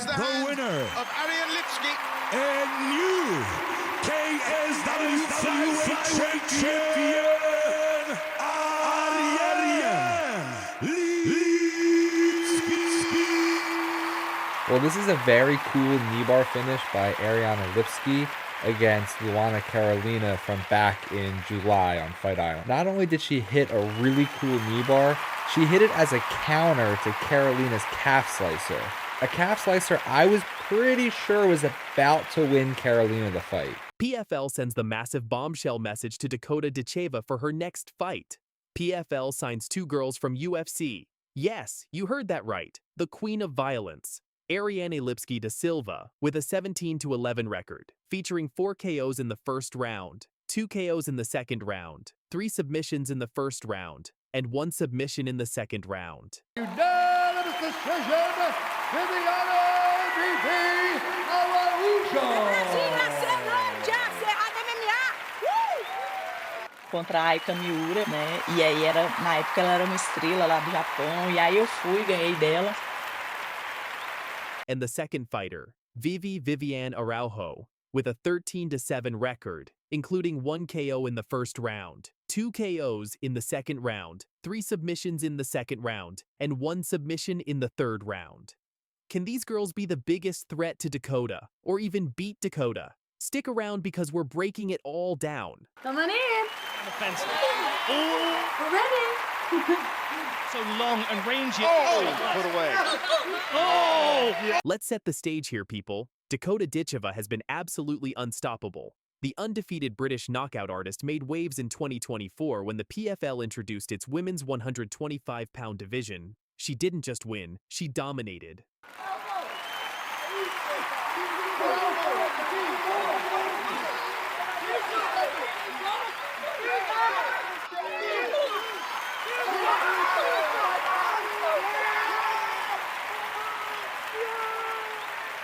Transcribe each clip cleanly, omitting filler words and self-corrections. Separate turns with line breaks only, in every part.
is the winner
of Ariane Lipski
and new KSW flyweight champion, Ariane Lipski.
Well, this is a very cool kneebar finish by Ariane Lipski against Luana Carolina from back in July on Fight Island. Not only did she hit a really cool kneebar, she hit it as a counter to Carolina's calf slicer. A calf slicer I was pretty sure was about to win Carolina the fight.
PFL sends the massive bombshell message to Dakota Ditcheva for her next fight. PFL signs 2 girls from UFC. Yes, you heard that right. The Queen of Violence. Ariane Lipski da Silva, with a 17-11 record, featuring 4 KOs in the first round, 2 KOs in the second round, 3 submissions in the first round, and 1 submission in the second round.
Unanimous decision, Viviane Araujo.
Contra a Aika Miura, né? E aí na época ela era uma estrela lá do Japão, e aí eu fui, ganhei dela.
And the second fighter, Viviane Araujo, with a 13-7 record, including 1 KO in the first round, 2 KOs in the second round, 3 submissions in the second round, and 1 submission in the third round. Can these girls be the biggest threat to Dakota, or even beat Dakota? Stick around because we're breaking it all down.
Come on in.
Offensive.
Oh, we're ready.
So long and rangy.
put away.
Oh!
Let's set the stage here, people. Dakota Ditcheva has been absolutely unstoppable. The undefeated British knockout artist made waves in 2024 when the PFL introduced its women's 125-pound division. She didn't just win, she dominated.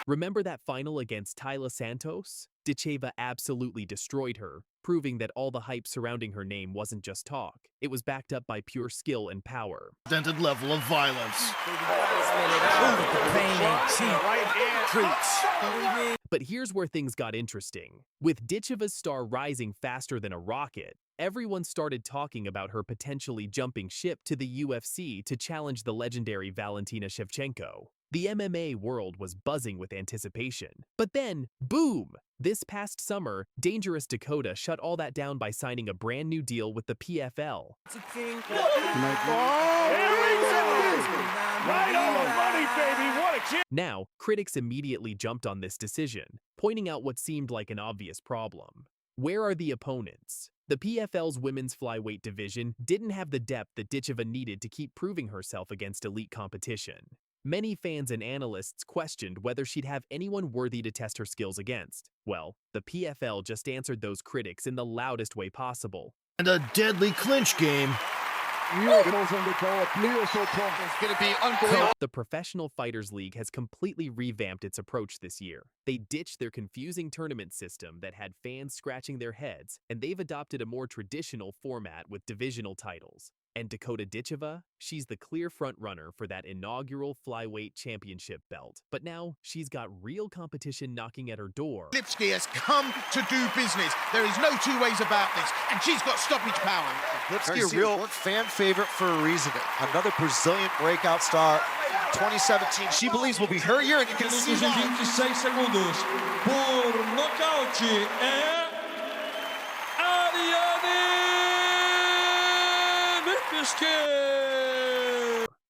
Remember that final against Taila Santos? Ditcheva absolutely destroyed her, proving that all the hype surrounding her name wasn't just talk. It was backed up by pure skill and power.
Unprecedented level of violence.
But here's where things got interesting. With Ditcheva's star rising faster than a rocket, everyone started talking about her potentially jumping ship to the UFC to challenge the legendary Valentina Shevchenko. The MMA world was buzzing with anticipation. But then, boom! This past summer, Dangerous Dakota shut all that down by signing a brand new deal with the PFL.
Right on the money, baby. What a kid.
Now, critics immediately jumped on this decision, pointing out what seemed like an obvious problem. Where are the opponents? The PFL's women's flyweight division didn't have the depth that Ditcheva needed to keep proving herself against elite competition. Many fans and analysts questioned whether she'd have anyone worthy to test her skills against. Well, the PFL just answered those critics in the loudest way possible.
And a deadly clinch game.
It's going
to be unbelievable.
The Professional Fighters League has completely revamped its approach this year. They ditched their confusing tournament system that had fans scratching their heads, and they've adopted a more traditional format with divisional titles. And Dakota Ditcheva, she's the clear front-runner for that inaugural flyweight championship belt. But now, she's got real competition knocking at her door.
Lipski has come to do business. There is no 2 ways about this, and she's got stoppage power.
Lipski, a real fan favorite for a reason. Another Brazilian breakout star, 2017. She believes will be her year, and you can see why.
26 segundos. Por nocaute é Ariane Lipski.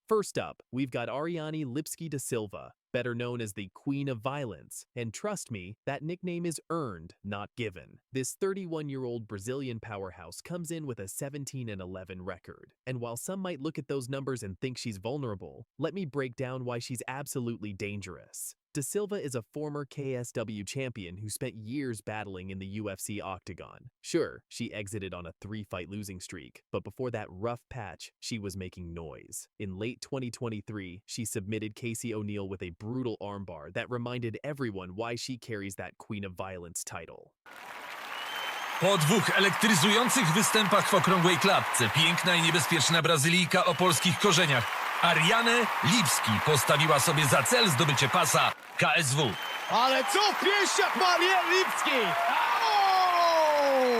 First up, we've got Ariane Lipski da Silva, better known as the Queen of Violence. And trust me, that nickname is earned, not given. This 31-year-old Brazilian powerhouse comes in with a 17-11 record. And while some might look at those numbers and think she's vulnerable, let me break down why she's absolutely dangerous. Da Silva is a former KSW champion who spent years battling in the UFC Octagon. Sure, she exited on a 3-fight losing streak, but before that rough patch, she was making noise. In late 2023, she submitted Casey O'Neill with a brutal armbar that reminded everyone why she carries that Queen of Violence title.
Po 2 elektryzujących występach w okrągłej klatce, piękna i niebezpieczna Brazylijka o polskich korzeniach Ariane Lipski postawiła sobie za cel zdobycie pasa KSW.
Ale co pierwsze Ariane Lipski!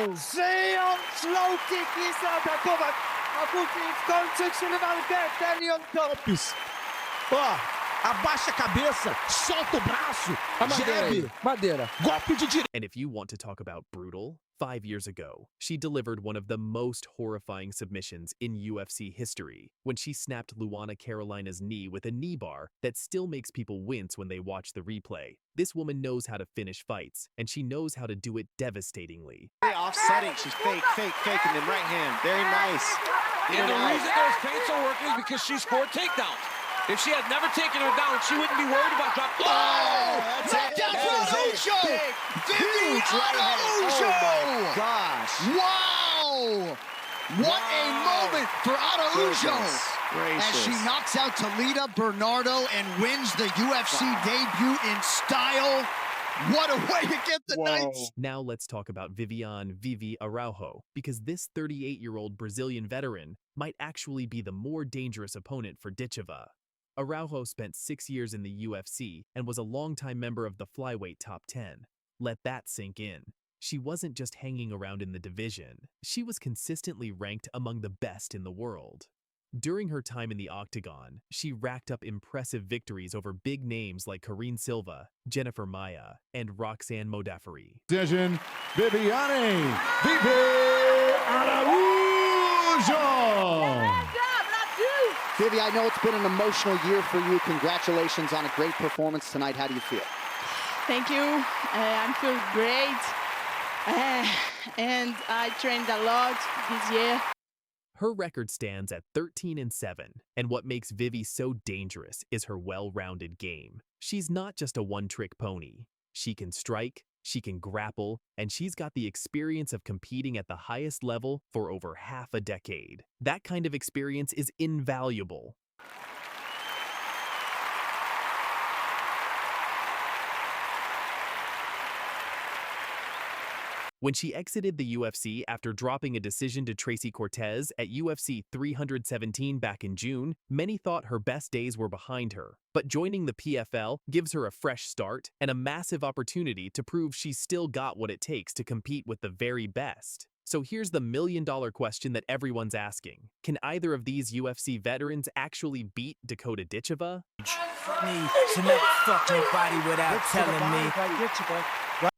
Żyjąc low-kick nie zaatakować, a później skończyć rywalkę, ten ją topis.
Abaixa a cabeça, solta o braço, jab,
Madeira.
golpe de direita.
And if you want to talk about brutal, 5 years ago, she delivered one of the most horrifying submissions in UFC history when she snapped Luana Carolina's knee with a knee bar that still makes people wince when they watch the replay. This woman knows how to finish fights, and she knows how to do it devastatingly.
Offsetting, she's fake, and then right hand. Very nice.
And the reason those feints are working is because she scored takedowns. If she had never taken her down, she wouldn't be worried about dropping.
Knockdown for Araujo! Viviane Araujo!
Oh my gosh.
Wow! What a moment for Araujo! As she knocks out Toledo Bernardo and wins the UFC debut in style. What a way to get the night!
Now let's talk about Vivi Araujo, because this 38-year-old Brazilian veteran might actually be the more dangerous opponent for Ditcheva. Araujo spent 6 years in the UFC and was a longtime member of the flyweight top 10. Let that sink in. She wasn't just hanging around in the division. She was consistently ranked among the best in the world. During her time in the Octagon, she racked up impressive victories over big names like Karine Silva, Jennifer Maia, and Roxanne Modafferi.
Decision, Viviane Araujo.
Vivi, I know it's been an emotional year for you. Congratulations on a great performance tonight. How do you feel?
Thank you. I feel great. And I trained a lot this year.
Her record stands at 13-7, and what makes Vivi so dangerous is her well-rounded game. She's not just a one-trick pony. She can strike, she can grapple, and she's got the experience of competing at the highest level for over half a decade. That kind of experience is invaluable. When she exited the UFC after dropping a decision to Tracy Cortez at UFC 317 back in June, many thought her best days were behind her. But joining the PFL gives her a fresh start and a massive opportunity to prove she's still got what it takes to compete with the very best. So here's the million-dollar question that everyone's asking. Can either of these UFC veterans actually beat Dakota Ditcheva?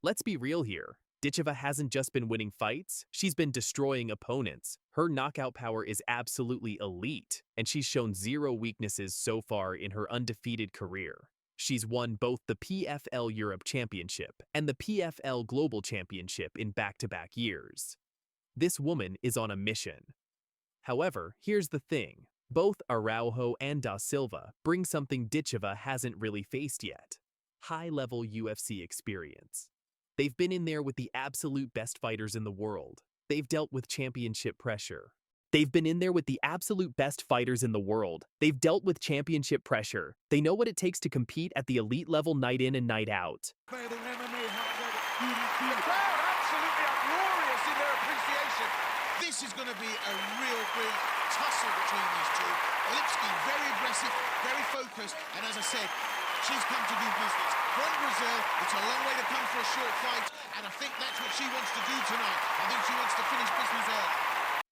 Let's be real here. Ditcheva hasn't just been winning fights, she's been destroying opponents. Her knockout power is absolutely elite, and she's shown zero weaknesses so far in her undefeated career. She's won both the PFL Europe Championship and the PFL Global Championship in back-to-back years. This woman is on a mission. However, here's the thing. Both Araujo and Da Silva bring something Ditcheva hasn't really faced yet. High-level UFC experience. They've been in there with the absolute best fighters in the world. They've dealt with championship pressure. They know what it takes to compete at the elite level night in and night out.
The crowd absolutely uproarious in their appreciation. This is going to be a real tussle between these two. Lipski very aggressive, very focused, and as I said, she's come to do business. From Brazil, it's a long way to come for a short fight, and I think that's what she wants to do tonight. I think she wants to finish business off.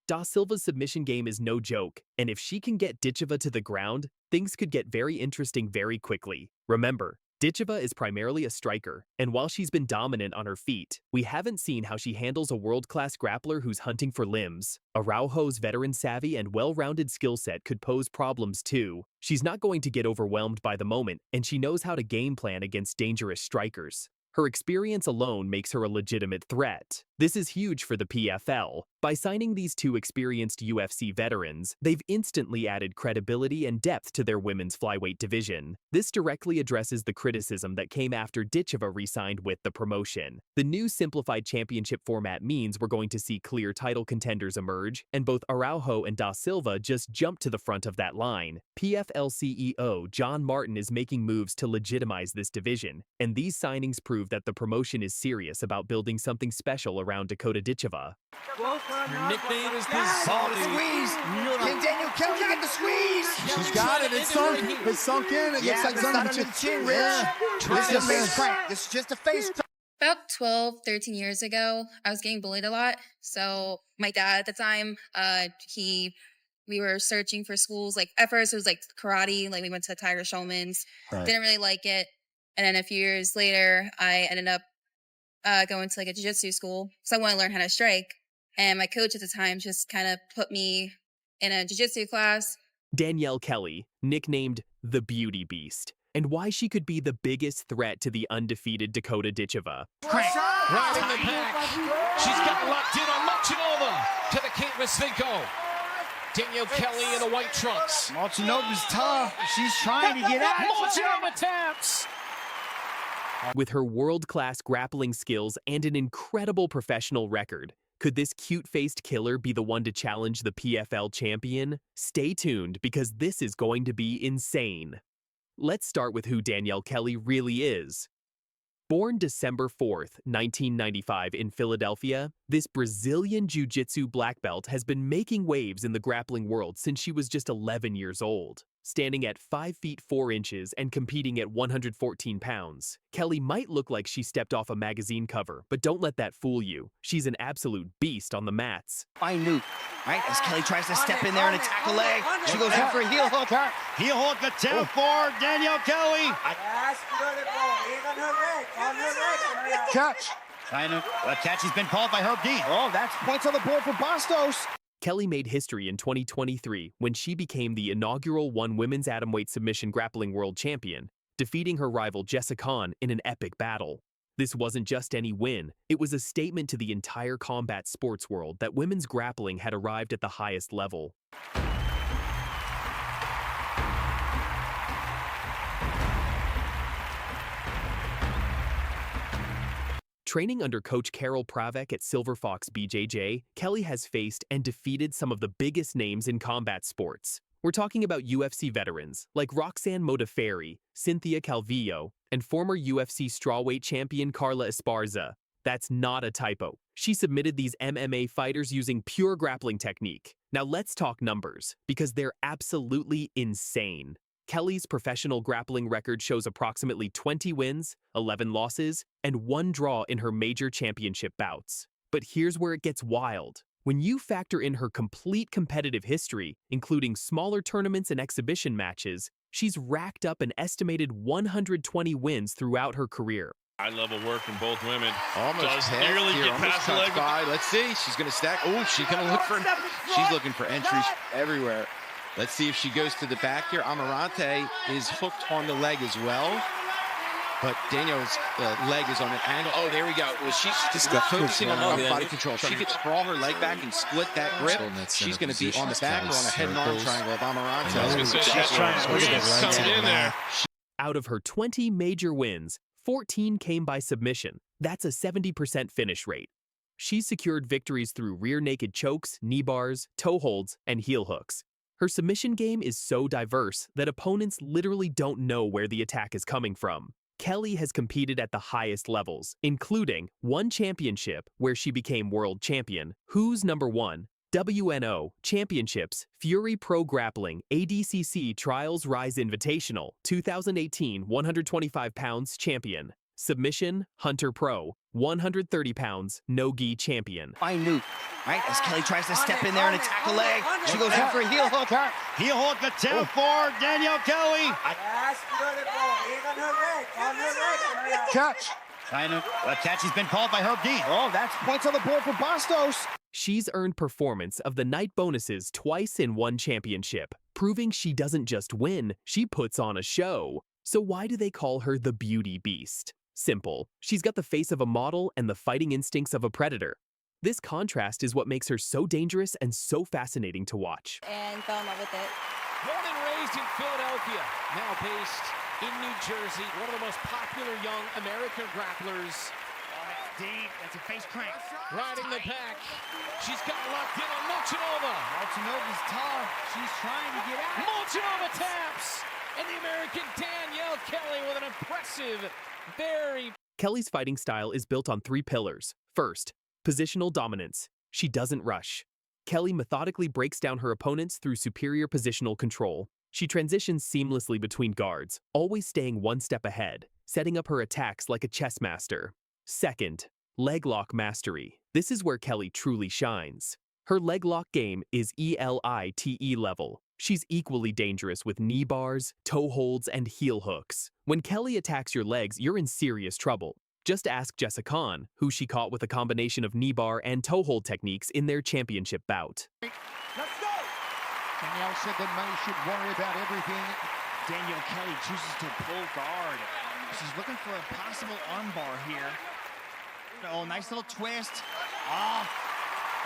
Da Silva's submission game is no joke, and if she can get Ditcheva to the ground, things could get very interesting very quickly. Remember, Ditcheva is primarily a striker, and while she's been dominant on her feet, we haven't seen how she handles a world-class grappler who's hunting for limbs. Araujo's veteran savvy and well-rounded skill set could pose problems too. She's not going to get overwhelmed by the moment, and she knows how to game plan against dangerous strikers. Her experience alone makes her a legitimate threat. This is huge for the PFL. By signing these two experienced UFC veterans, they've instantly added credibility and depth to their women's flyweight division. This directly addresses the criticism that came after Ditcheva re-signed with the promotion. The new simplified championship format means we're going to see clear title contenders emerge, and both Araujo and Da Silva just jumped to the front of that line. PFL CEO John Martin is making moves to legitimize this division, and these signings prove that the promotion is serious about building something special around Dakota Ditcheva.
Your nickname is the
Oh, the squeeze. Can Danielle Kelly get the squeeze?
She's got it. It's
sunk in. It looks like it's under the chin, Rich. This is a face crack. This is just a face crack.
About 12, 13 years ago, I was getting bullied a lot. So my dad at the time, we were searching for schools. Like at first it was like karate, like we went to Tiger Schulman's. Right. Didn't really like it. And then a few years later, I ended up going to like a jiu-jitsu school. So I wanted to learn how to strike. And my coach at the time just kind of put me in a jiu-jitsu class.
Danielle Kelly, nicknamed the Beauty Beast, and why she could be the biggest threat to the undefeated Dakota Ditcheva.
Right in the pack. She's got locked in on Molchanova to the canvas they go. Danielle Kelly in the white trunks.
Molchanova's tough. She's trying to get out.
Molchanova taps.
With her world-class grappling skills and an incredible professional record, could this cute-faced killer be the one to challenge the PFL champion? Stay tuned, because this is going to be insane. Let's start with who Danielle Kelly really is. Born December 4th, 1995 in Philadelphia, this Brazilian jiu-jitsu black belt has been making waves in the grappling world since she was just 11 years old. Standing at 5 feet 4 inches and competing at 114 pounds, Kelly might look like she stepped off a magazine cover, but don't let that fool you. She's an absolute beast on the mats.
I knew, right? As Kelly tries to step in there and attack a leg, she goes in for a heel hook.
Heel hook attempt for Danielle Kelly.
Catch.
A catch has been called by Herb Dean.
Oh, that's points on the board for Bastos.
Kelly made history in 2023 when she became the inaugural women's atomweight submission grappling world champion, defeating her rival Jessica Kahn in an epic battle. This wasn't just any win, it was a statement to the entire combat sports world that women's grappling had arrived at the highest level. Training under coach Carol Pravec at Silver Fox BJJ, Kelly has faced and defeated some of the biggest names in combat sports. We're talking about UFC veterans like Roxanne Modafferi, Cynthia Calvillo, and former UFC strawweight champion Carla Esparza. That's not a typo. She submitted these MMA fighters using pure grappling technique. Now let's talk numbers, because they're absolutely insane. Kelly's professional grappling record shows approximately 20 wins, 11 losses, and 1 draw in her major championship bouts. But here's where it gets wild. When you factor in her complete competitive history, including smaller tournaments and exhibition matches, she's racked up an estimated 120 wins throughout her career.
High-level work from both women.
Almost
nearly get past the leg.
Let's see. She's going to stack. Oh, she's going to look for. She's looking for entries everywhere. Let's see if she goes to the back here. Amarante is hooked on the leg as well. But Danielle's leg is on an angle. Oh, there we go. Well, she's just focusing on body control. She could sprawl her leg back and split that grip. She's going to be on the back or on a head and arm triangle of Amarante.
She's trying to squeeze it. Coming in there.
Out of her 20 major wins, 14 came by submission. That's a 70% finish rate. She's secured victories through rear naked chokes, knee bars, toe holds, and heel hooks. Her submission game is so diverse that opponents literally don't know where the attack is coming from. Kelly has competed at the highest levels, including one championship where she became world champion, Who's Number 1, WNO, Championships, Fury Pro Grappling, ADCC Trials Rise Invitational, 2018 125 pounds champion, Submission, Hunter Pro, 130 pounds, no-gi champion.
I knew, right? As Kelly tries to step in there and attack a leg, she goes in for a heel hook.
Heel hook attempt for Danielle Kelly.
Catch.
A catch has been called by Herb Dean.
Oh, that's points on the board for Bastos.
She's earned performance of the night bonuses twice in one championship, proving she doesn't just win, she puts on a show. So why do they call her the Beauty Beast? Simple. She's got the face of a model and the fighting instincts of a predator. This contrast is what makes her so dangerous and so fascinating to watch.
And fell in love with it.
Born and raised in Philadelphia, now based in New Jersey, one of the most popular young American grapplers.
Deep. That's a face crank.
Riding the pack. She's got locked in on Molchanova.
Molchanova's tough. She's trying to get out.
Molchanova taps. And the American Danielle Kelly with an impressive, very...
Kelly's fighting style is built on 3 pillars. First, Positional dominance. She doesn't rush. Kelly methodically breaks down her opponents through superior positional control. She transitions seamlessly between guards, always staying one step ahead, setting up her attacks like a chess master. Second, leg lock mastery. This is where Kelly truly shines. Her leg lock game is ELITE level. She's equally dangerous with knee bars, toe holds, and heel hooks. When Kelly attacks your legs, you're in serious trouble. Just ask Jessica Kahn, who she caught with a combination of knee bar and toe hold techniques in their championship bout.
Let's go! Danielle said that Maia should worry about everything.
Danielle Kelly chooses to pull guard. She's looking for a possible armbar here. Oh, nice little twist. Ah,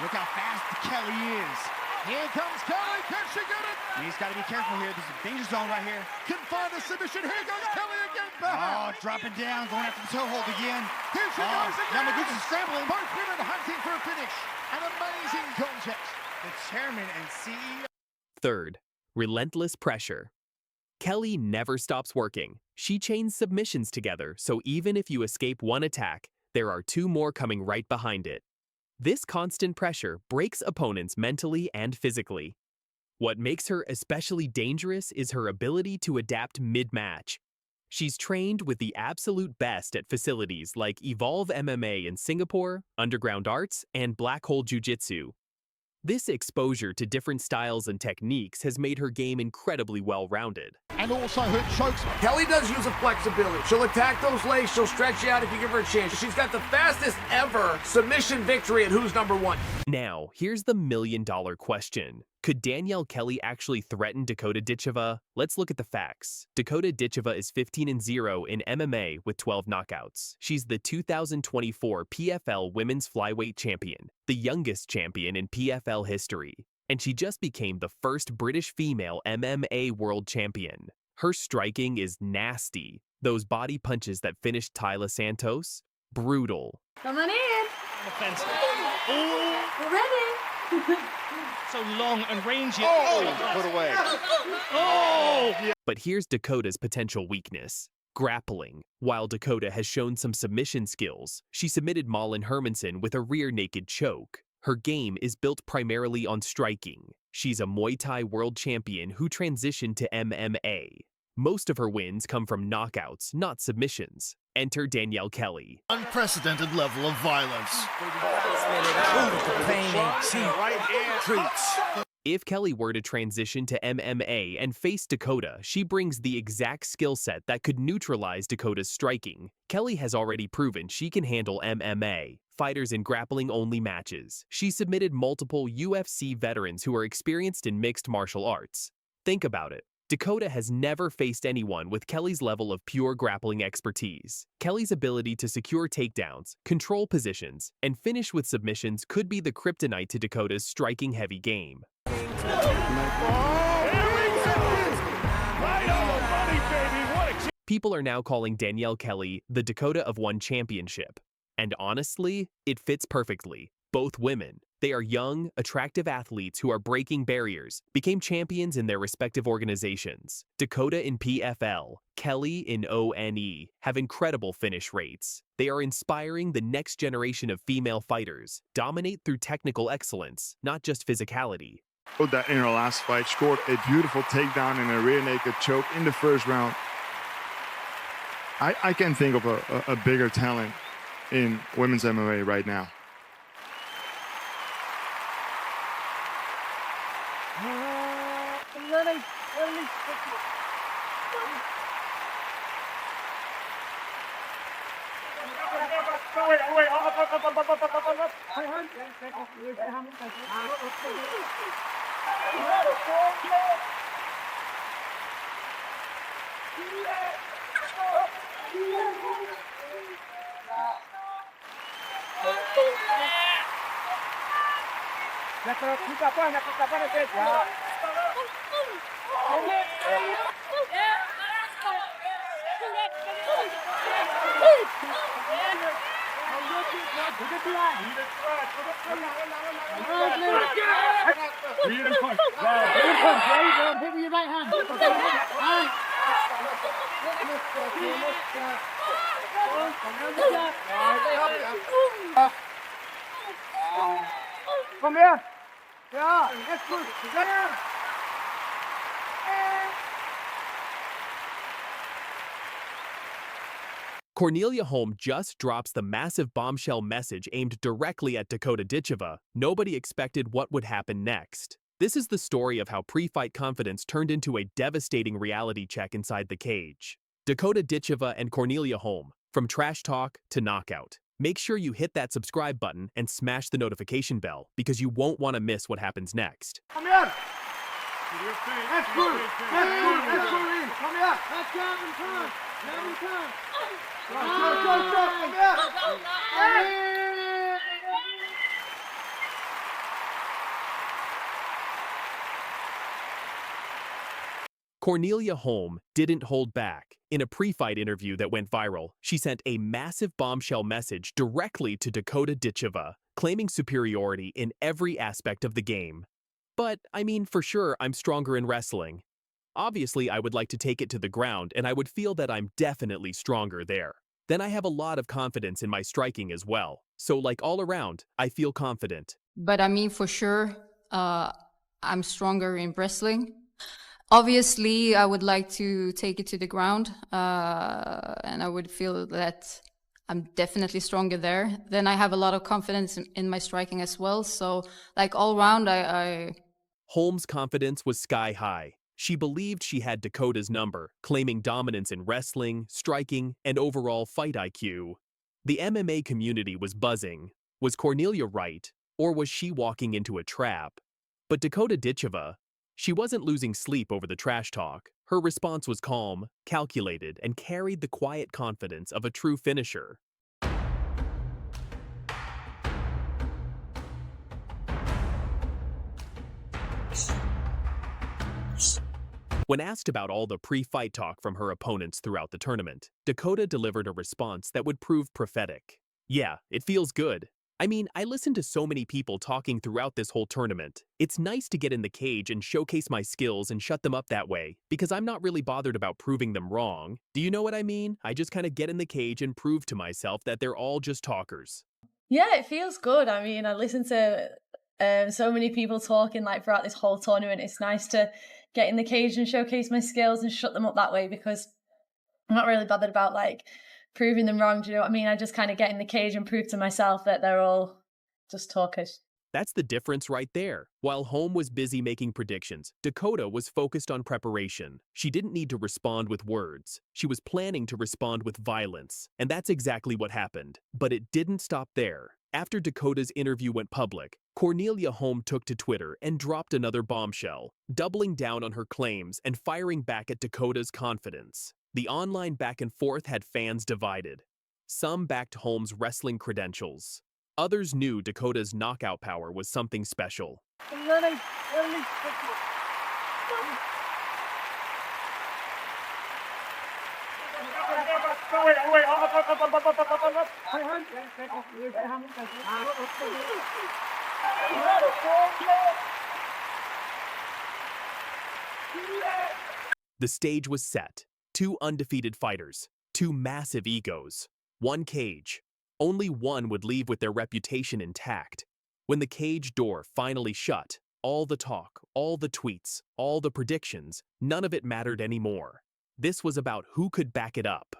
look how fast Kelly is.
Here comes Kelly. Can she get it?
He's got to be careful here. There's a danger zone right here.
Can find the submission. Here goes Kelly again.
Oh, dropping down, going after the toe hold again.
Here she goes again.
Yamaguchi's scrambling.
Both women hunting for a finish. An amazing contest.
The chairman and CEO.
Third, relentless pressure. Kelly never stops working. She chains submissions together, so even if you escape one attack, there are two more coming right behind it. This constant pressure breaks opponents mentally and physically. What makes her especially dangerous is her ability to adapt mid-match. She's trained with the absolute best at facilities like Evolve MMA in Singapore, Underground Arts, and Black Hole Jiu-Jitsu. This exposure to different styles and techniques has made her game incredibly well-rounded.
And also her chokes.
Kelly does use a flexibility. She'll attack those legs, she'll stretch you out if you give her a chance. She's got the fastest ever submission victory at who's number one.
Now, here's the million-dollar question. Could Danielle Kelly actually threaten Dakota Ditcheva? Let's look at the facts. Dakota Ditcheva is 15-0 in MMA with 12 knockouts. She's the 2024 PFL Women's Flyweight Champion, the youngest champion in PFL history. And she just became the first British female MMA World Champion. Her striking is nasty. Those body punches that finished Tyla Santos? Brutal.
Come on in.
Offense.
We're ready.
So long and rangy.
Put away.
But here's Dakota's potential weakness. Grappling. While Dakota has shown some submission skills, she submitted Malin Hermanson with a rear naked choke. Her game is built primarily on striking. She's a Muay Thai world champion who transitioned to MMA. Most of her wins come from knockouts, not submissions. Enter Danielle Kelly.
Unprecedented level of violence.
If Kelly were to transition to MMA and face Dakota, she brings the exact skill set that could neutralize Dakota's striking. Kelly has already proven she can handle MMA, fighters in grappling-only matches. She submitted multiple UFC veterans who are experienced in mixed martial arts. Think about it. Dakota has never faced anyone with Kelly's level of pure grappling expertise. Kelly's ability to secure takedowns, control positions, and finish with submissions could be the kryptonite to Dakota's striking-heavy game. People are now calling Danielle Kelly the Dakota of one championship. And honestly, it fits perfectly. Both women. They are young, attractive athletes who are breaking barriers, became champions in their respective organizations. Dakota in PFL, Kelly in ONE, have incredible finish rates. They are inspiring the next generation of female fighters, dominate through technical excellence, not just physicality.
That in her last fight scored a beautiful takedown and a rear naked choke in the first round. I can't think of a bigger talent in women's MMA right now.
Kom igen! Ja, ett push! Där!
Cornelia Holm just drops the massive bombshell message aimed directly at Dakota Ditcheva. Nobody expected what would happen next. This is the story of how pre-fight confidence turned into a devastating reality check inside the cage. Dakota Ditcheva and Cornelia Holm, from trash talk to knockout. Make sure you hit that subscribe button and smash the notification bell because you won't want to miss what happens next.
Kom igen! Ett push! Kom igen! Jävligt turn! Jävligt turn! Kör! Kom igen!
Cornelia Holm didn't hold back. In a pre-fight interview that went viral, she sent a massive bombshell message directly to Dakota Ditcheva, claiming superiority in every aspect of the game. But, I mean, for sure, I'm stronger in wrestling. Obviously, I would like to take it to the ground, and I would feel that I'm definitely stronger there. Then I have a lot of confidence in my striking as well. So, like all around, I feel confident.
But I mean, for sure, I'm stronger in wrestling. Obviously, I would like to take it to the ground, and I would feel that I'm definitely stronger there. Then I have a lot of confidence in my striking as well. So, like all around,
Holm's confidence was sky high. She believed she had Dakota's number, claiming dominance in wrestling, striking, and overall fight IQ. The MMA community was buzzing. Was Cornelia right, or was she walking into a trap? But Dakota Ditcheva, she wasn't losing sleep over the trash talk. Her response was calm, calculated, and carried the quiet confidence of a true finisher. When asked about all the pre-fight talk from her opponents throughout the tournament, Dakota delivered a response that would prove prophetic. Yeah, it feels good. I mean, I listened to so many people talking throughout this whole tournament. It's nice to get in the cage and showcase my skills and shut them up that way, because I'm not really bothered about proving them wrong. Do you know what I mean? I just kind of get in the cage and prove to myself that they're all just talkers.
Yeah, it feels good. I mean, I listened to so many people talking like throughout this whole tournament. It's nice to get in the cage and showcase my skills and shut them up that way, because I'm not really bothered about like proving them wrong. Do you know what I mean? I just kind of get in the cage and prove to myself that they're all just talkers.
That's the difference right there. While Holm was busy making predictions, Dakota was focused on preparation. She didn't need to respond with words. She was planning to respond with violence. And that's exactly what happened. But it didn't stop there. After Dakota's interview went public, Cornelia Holm took to Twitter and dropped another bombshell, doubling down on her claims and firing back at Dakota's confidence. The online back and forth had fans divided. Some backed Holm's wrestling credentials. Others knew Dakota's knockout power was something special. The stage was set. Two undefeated fighters, two massive egos, one cage. Only one would leave with their reputation intact. When the cage door finally shut, all the talk, all the tweets, all the predictions, none of it mattered anymore. This was about who could back it up.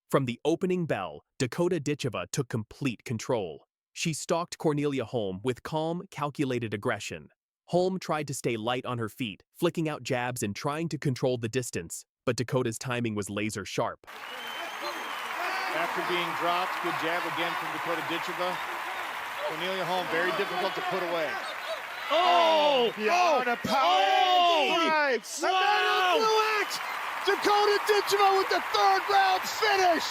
From the opening bell, Dakota Ditcheva took complete control. She stalked Cornelia Holm with calm, calculated aggression. Holm tried to stay light on her feet, flicking out jabs and trying to control the distance, but Dakota's timing was laser sharp.
After being dropped, good jab again from Dakota Ditcheva. Cornelia Holm, very difficult to put away.
Viviane power drives.
Wow!
Do it! Dakota Ditcheva with the third round finish!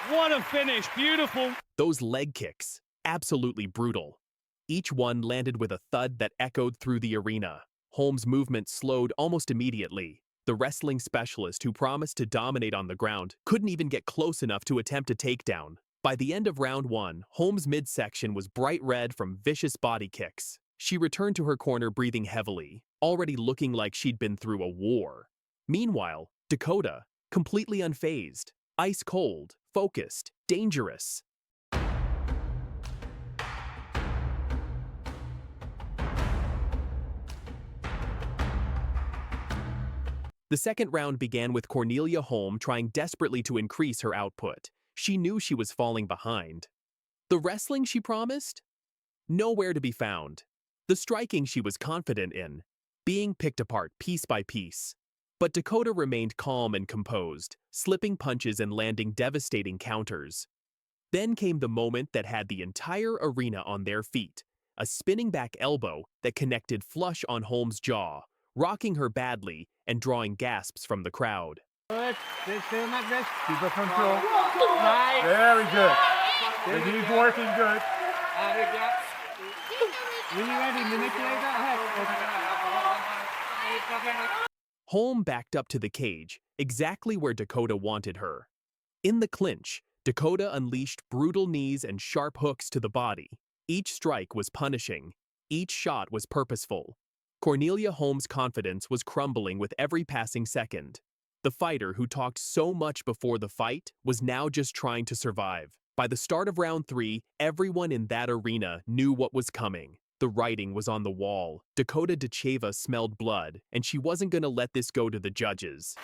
What a finish, beautiful.
Those leg kicks, absolutely brutal. Each one landed with a thud that echoed through the arena. Holm's movement slowed almost immediately. The wrestling specialist who promised to dominate on the ground couldn't even get close enough to attempt a takedown. By the end of round one, Holm's midsection was bright red from vicious body kicks. She returned to her corner breathing heavily, already looking like she'd been through a war. Meanwhile, Dakota, completely unfazed, ice cold, focused, dangerous. The second round began with Cornelia Holm trying desperately to increase her output. She knew she was falling behind. The wrestling she promised? Nowhere to be found. The striking she was confident in, being picked apart piece by piece. But Dakota remained calm and composed, slipping punches and landing devastating counters. Then came the moment that had the entire arena on their feet, a spinning back elbow that connected flush on Holm's jaw, rocking her badly and drawing gasps from the crowd.
Good. Stay still like this. Keep it control. Nice. Very good. He's working good. When you're ready, manipulate that head.
Holm backed up to the cage, exactly where Dakota wanted her. In the clinch, Dakota unleashed brutal knees and sharp hooks to the body. Each strike was punishing. Each shot was purposeful. Cornelia Holm's confidence was crumbling with every passing second. The fighter who talked so much before the fight was now just trying to survive. By the start of round 3, everyone in that arena knew what was coming. The writing was on the wall. Dakota Ditcheva smelled blood, and she wasn't going to let this go to the judges.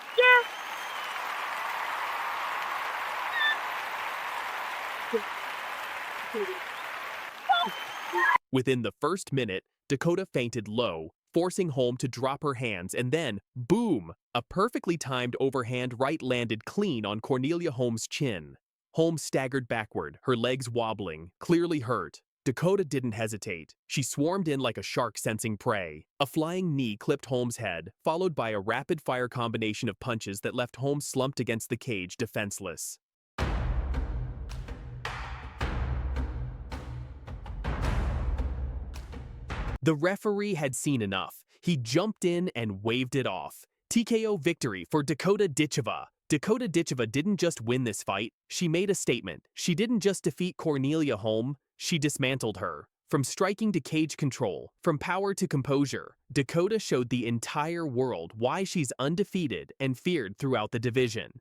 Within the first minute, Dakota fainted low, forcing Holm to drop her hands, and then, boom! A perfectly timed overhand right landed clean on Cornelia Holm's chin. Holm staggered backward, her legs wobbling, clearly hurt. Dakota didn't hesitate. She swarmed in like a shark sensing prey. A flying knee clipped Holm's head, followed by a rapid-fire combination of punches that left Holm slumped against the cage, defenseless. The referee had seen enough. He jumped in and waved it off. TKO victory for Dakota Ditcheva. Dakota Ditcheva didn't just win this fight, she made a statement. She didn't just defeat Cornelia Holm, she dismantled her. From striking to cage control, from power to composure, Dakota showed the entire world why she's undefeated and feared throughout the division.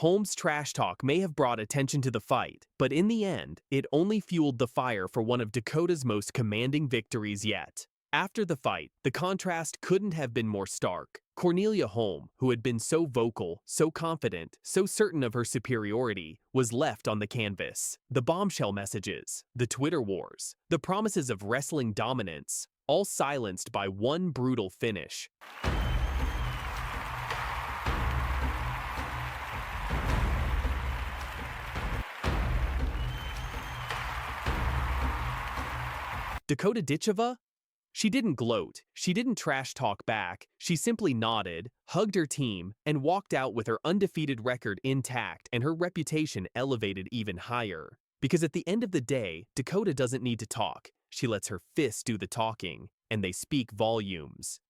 Holm's trash talk may have brought attention to the fight, but in the end, it only fueled the fire for one of Dakota's most commanding victories yet. After the fight, the contrast couldn't have been more stark. Cornelia Holm, who had been so vocal, so confident, so certain of her superiority, was left on the canvas. The bombshell messages, the Twitter wars, the promises of wrestling dominance, all silenced by one brutal finish. Dakota Ditcheva? She didn't gloat, she didn't trash talk back, she simply nodded, hugged her team, and walked out with her undefeated record intact and her reputation elevated even higher. Because at the end of the day, Dakota doesn't need to talk, she lets her fists do the talking, and they speak volumes.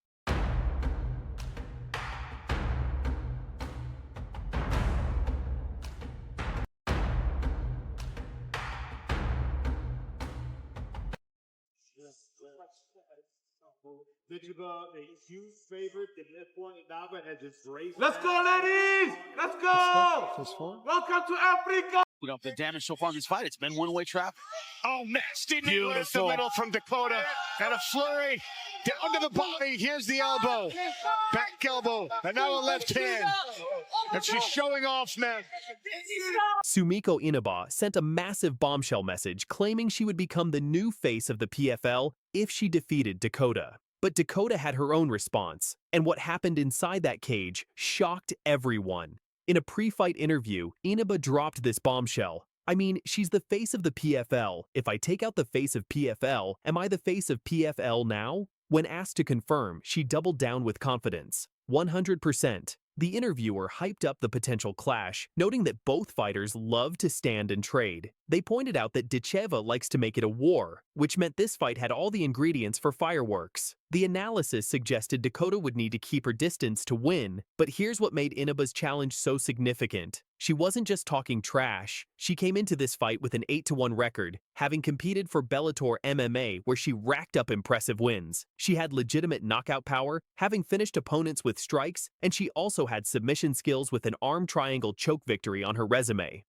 Ditcheva, a huge favorite in this one. Inaba has embraced. Let's go, ladies! Let's go! Welcome to Africa!
Put up the damage so far in this fight. It's been one-way traffic.
Oh, nasty knee right the middle from Dakota. And a flurry down to the body. Here's the elbow. Back elbow. And now a left hand. And she's showing off, man.
Sumiko Inaba sent a massive bombshell message claiming she would become the new face of the PFL if she defeated Dakota. But Dakota had her own response, and what happened inside that cage shocked everyone. In a pre-fight interview, Inaba dropped this bombshell. I mean, she's the face of the PFL. If I take out the face of PFL, am I the face of PFL now? When asked to confirm, she doubled down with confidence. 100%. The interviewer hyped up the potential clash, noting that both fighters love to stand and trade. They pointed out that Ditcheva likes to make it a war, which meant this fight had all the ingredients for fireworks. The analysis suggested Dakota would need to keep her distance to win, but here's what made Inaba's challenge so significant. She wasn't just talking trash, she came into this fight with an 8-1 record, having competed for Bellator MMA where she racked up impressive wins. She had legitimate knockout power, having finished opponents with strikes, and she also had submission skills with an arm triangle choke victory on her resume.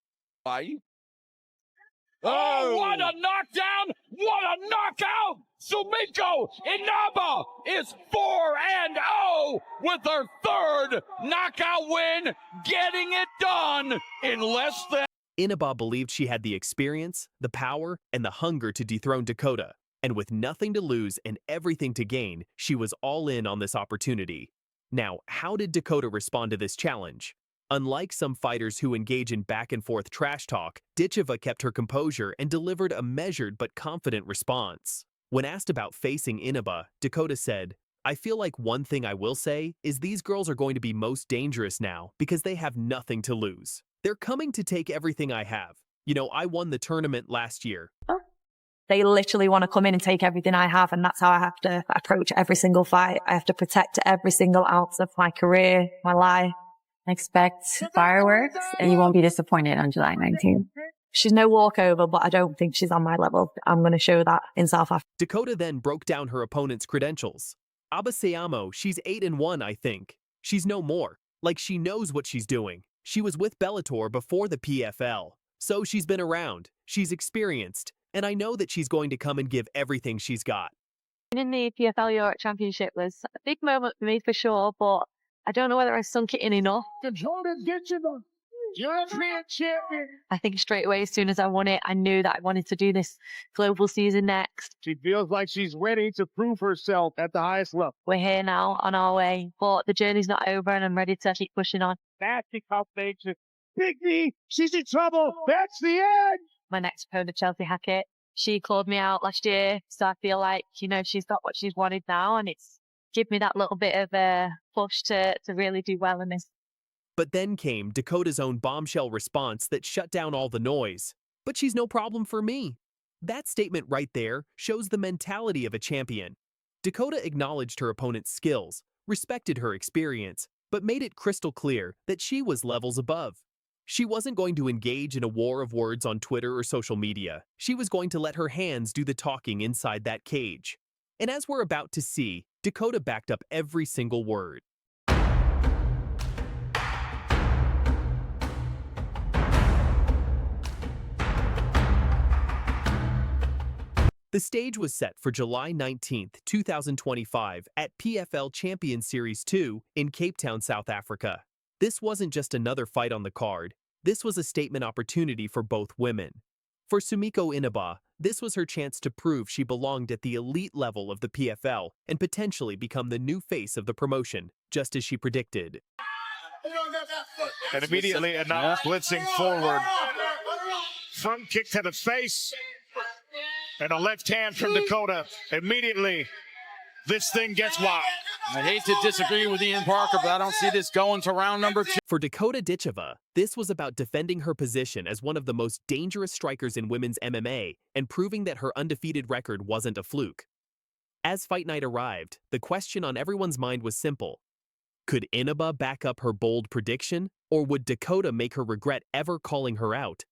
Oh, what a knockdown! What a knockout! Sumiko Inaba is 4-0 with her third knockout win, getting it done in less than...
Inaba believed she had the experience, the power, and the hunger to dethrone Dakota, and with nothing to lose and everything to gain, she was all in on this opportunity. Now, how did Dakota respond to this challenge? Unlike some fighters who engage in back-and-forth trash talk, Ditcheva kept her composure and delivered a measured but confident response. When asked about facing Inaba, Dakota said, "I feel like one thing I will say is these girls are going to be most dangerous now because they have nothing to lose. They're coming to take everything I have. You know, I won the tournament last year."
They literally want to come in and take everything I have, and that's how I have to approach every single fight. I have to protect every single ounce of my career, my life.
Expect fireworks, and you won't be disappointed on July 19th.
She's no walkover, but I don't think she's on my level. I'm going to show that in South Africa.
Dakota then broke down her opponent's credentials. Abasayamo, she's 8-1, I think. She's no more. Like, she knows what she's doing. She was with Bellator before the PFL. So she's been around. She's experienced. And I know that she's going to come and give everything she's got.
In the PFL Europe Championship was a big moment for me for sure, but I don't know whether I sunk it in enough.
Dakota Ditcheva, European champion.
I think straight away, as soon as I won it, I knew that I wanted to do this global season next.
She feels like she's ready to prove herself at the highest level.
We're here now, on our way, but the journey's not over and I'm ready to keep pushing on.
Nasty combination. Big knee, she's in trouble. That's the end.
My next opponent, Chelsea Hackett, she called me out last year, so I feel like, you know, she's got what she's wanted now, and it's give me that little bit of a push to really do well in this.
But then came Dakota's own bombshell response that shut down all the noise. But she's no problem for me. That statement right there shows the mentality of a champion. Dakota acknowledged her opponent's skills, respected her experience, but made it crystal clear that she was levels above. She wasn't going to engage in a war of words on Twitter or social media. She was going to let her hands do the talking inside that cage. And as we're about to see, Dakota backed up every single word. The stage was set for July 19, 2025 at PFL Champion Series 2 in Cape Town, South Africa. This wasn't just another fight on the card. This was a statement opportunity for both women. For Sumiko Inaba, this was her chance to prove she belonged at the elite level of the PFL and potentially become the new face of the promotion, just as she predicted.
And immediately Inaba blitzing forward. Front kick to the face. And a left hand from Dakota. Immediately, this thing gets wild.
I hate to disagree with Ian Parker, but I don't see this going to round number 2.
For Dakota Ditcheva, this was about defending her position as one of the most dangerous strikers in women's MMA and proving that her undefeated record wasn't a fluke. As fight night arrived, the question on everyone's mind was simple. Could Inaba back up her bold prediction, or would Dakota make her regret ever calling her out?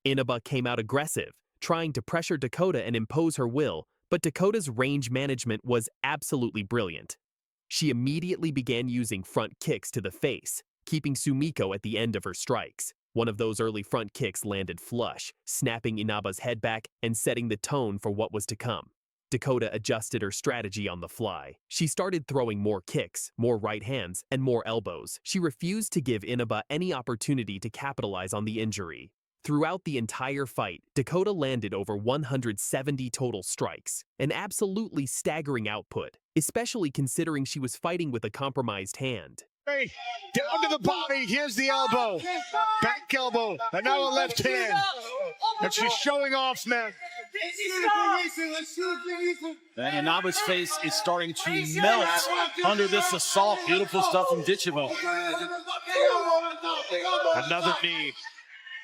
Inaba came out aggressive, trying to pressure Dakota and impose her will, but Dakota's range management was absolutely brilliant. She immediately began using front kicks to the face, keeping Sumiko at the end of her strikes. One of those early front kicks landed flush, snapping Inaba's head back and setting the tone for what was to come. Dakota adjusted her strategy on the fly. She started throwing more kicks, more right hands, and more elbows. She refused to give Inaba any opportunity to capitalize on the injury. Throughout the entire fight, Dakota landed over 170 total strikes, an absolutely staggering output, especially considering she was fighting with a compromised hand.
Hey, down to the body, here's the elbow, back elbow, and now a left hand. And she's showing off, man.
And Inaba's face is starting to melt under this assault. Beautiful stuff from Ditcheva.
Another knee.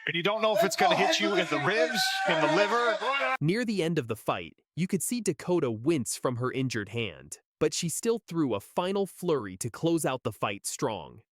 And you don't know if it's going to hit you in the ribs, in the liver.
Near the end of the fight, you could see Dakota wince from her injured hand, but she still threw a final flurry to close out the fight strong.